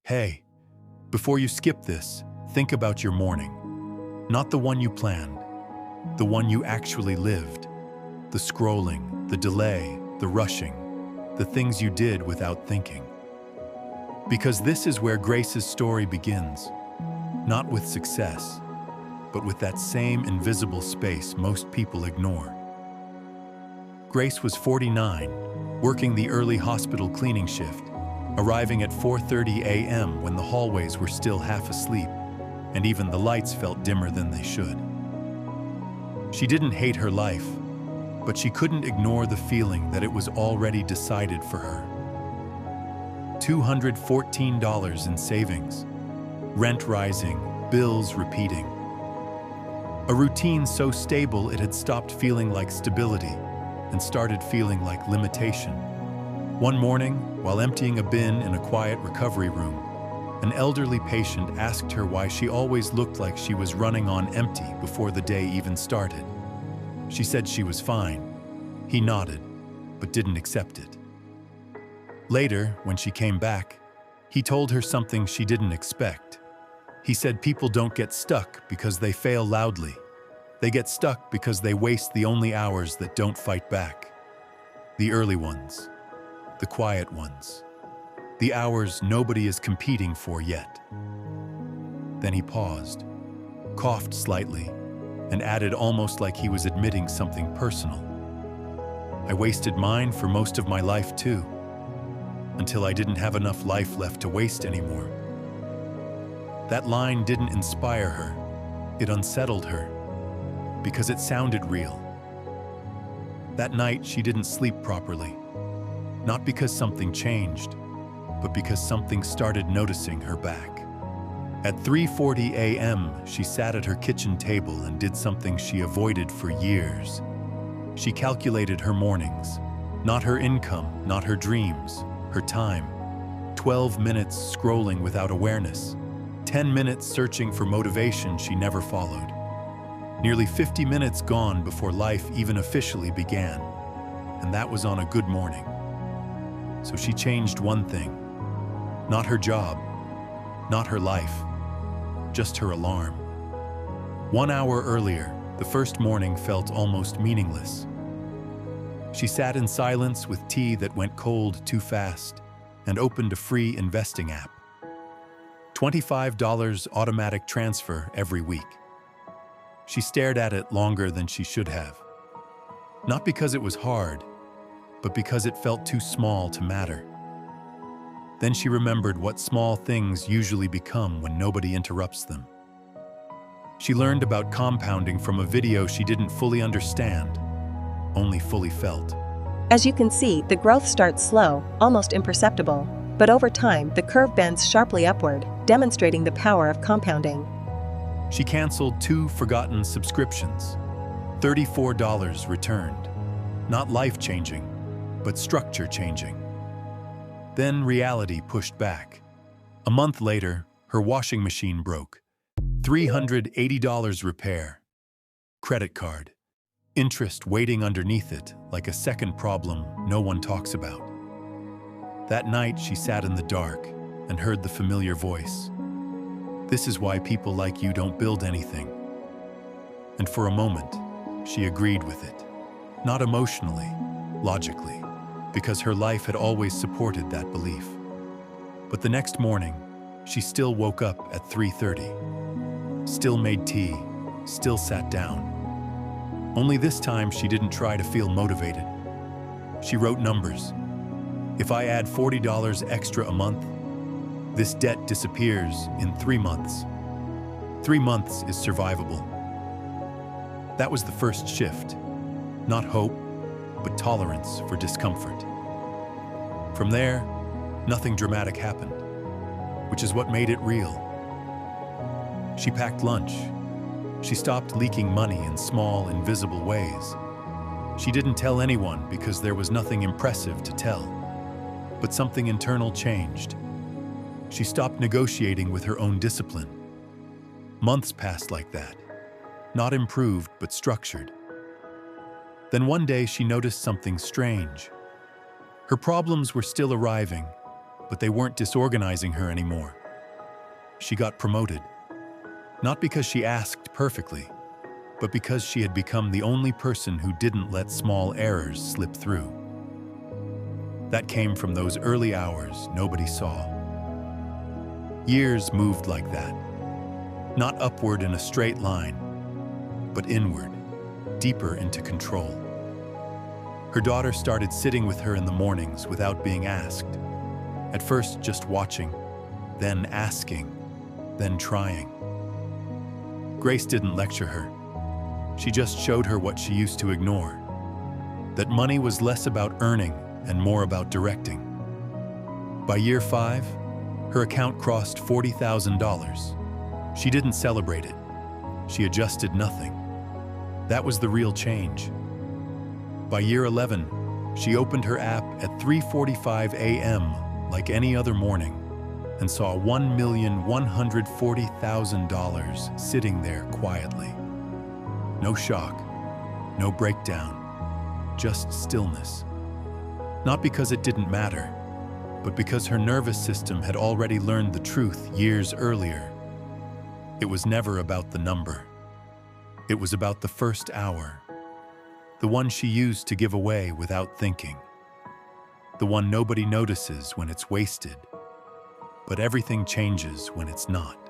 Hey, before you skip this, think about your morning. Not the one you planned, the one you actually lived. The scrolling, the delay, the rushing, the things you did without thinking. Because this is where Grace's story begins. Not with success, but with that same invisible space most people ignore. Grace was 49, working the early hospital cleaning shift, arriving at 4:30 a.m. when the hallways were still half asleep, and even the lights felt dimmer than they should. She didn't hate her life, but she couldn't ignore the feeling that it was already decided for her. $214 in savings, rent rising, bills repeating. A routine so stable it had stopped feeling like stability and started feeling like limitation. One morning, while emptying a bin in a quiet recovery room, an elderly patient asked her why she always looked like she was running on empty before the day even started. She said she was fine. He nodded, but didn't accept it. Later, when she came back, he told her something she didn't expect. He said people don't get stuck because they fail loudly. They get stuck because they waste the only hours that don't fight back. The early ones, the quiet ones, the hours nobody is competing for yet. Then he paused, coughed slightly, and added almost like he was admitting something personal. I wasted mine for most of my life too, until I didn't have enough life left to waste anymore. That line didn't inspire her, it unsettled her, because it sounded real. That night, she didn't sleep properly, not because something changed, but because something started noticing her back. At 3:40 a.m., she sat at her kitchen table and did something she avoided for years. She calculated her mornings, not her income, not her dreams, her time. 12 minutes scrolling without awareness, 10 minutes searching for motivation she never followed. Nearly 50 minutes gone before life even officially began, and that was on a good morning. So she changed one thing. Not her job, not her life, just her alarm. 1 hour earlier, the first morning felt almost meaningless. She sat in silence with tea that went cold too fast and opened a free investing app. $25 automatic transfer every week. She stared at it longer than she should have. Not because it was hard, but because it felt too small to matter. Then she remembered what small things usually become when nobody interrupts them. She learned about compounding from a video she didn't fully understand, only fully felt. As you can see, the growth starts slow, almost imperceptible, but over time the curve bends sharply upward, demonstrating the power of compounding. She canceled 2 forgotten subscriptions. $34 returned. Not life-changing, but structure-changing. Then reality pushed back. A month later, her washing machine broke. $380 repair. Credit card. Interest waiting underneath it like a second problem no one talks about. That night, she sat in the dark and heard the familiar voice. This is why people like you don't build anything. And for a moment, she agreed with it. Not emotionally, logically, because her life had always supported that belief. But the next morning, she still woke up at 3:30. Still made tea, still sat down. Only this time she didn't try to feel motivated. She wrote numbers. If I add $40 extra a month, this debt disappears in 3 months. 3 months is survivable. That was the first shift. Not hope, but tolerance for discomfort. From there, nothing dramatic happened, which is what made it real. She packed lunch. She stopped leaking money in small, invisible ways. She didn't tell anyone because there was nothing impressive to tell. But something internal changed. She stopped negotiating with her own discipline. Months passed like that. Not improved, but structured. Then one day she noticed something strange. Her problems were still arriving, but they weren't disorganizing her anymore. She got promoted, not because she asked perfectly, but because she had become the only person who didn't let small errors slip through. That came from those early hours nobody saw. Years moved like that, not upward in a straight line, but inward, deeper into control. Her daughter started sitting with her in the mornings without being asked. At first just watching, then asking, then trying. Grace didn't lecture her. She just showed her what she used to ignore. That money was less about earning and more about directing. By year 5, her account crossed $40,000. She didn't celebrate it. She adjusted nothing. That was the real change. By year 11, she opened her app at 3:45 a.m. like any other morning and saw $1,140,000 sitting there quietly. No shock, no breakdown, just stillness. Not because it didn't matter, but because her nervous system had already learned the truth years earlier. It was never about the number. It was about the first hour, the one she used to give away without thinking, the one nobody notices when it's wasted, but everything changes when it's not.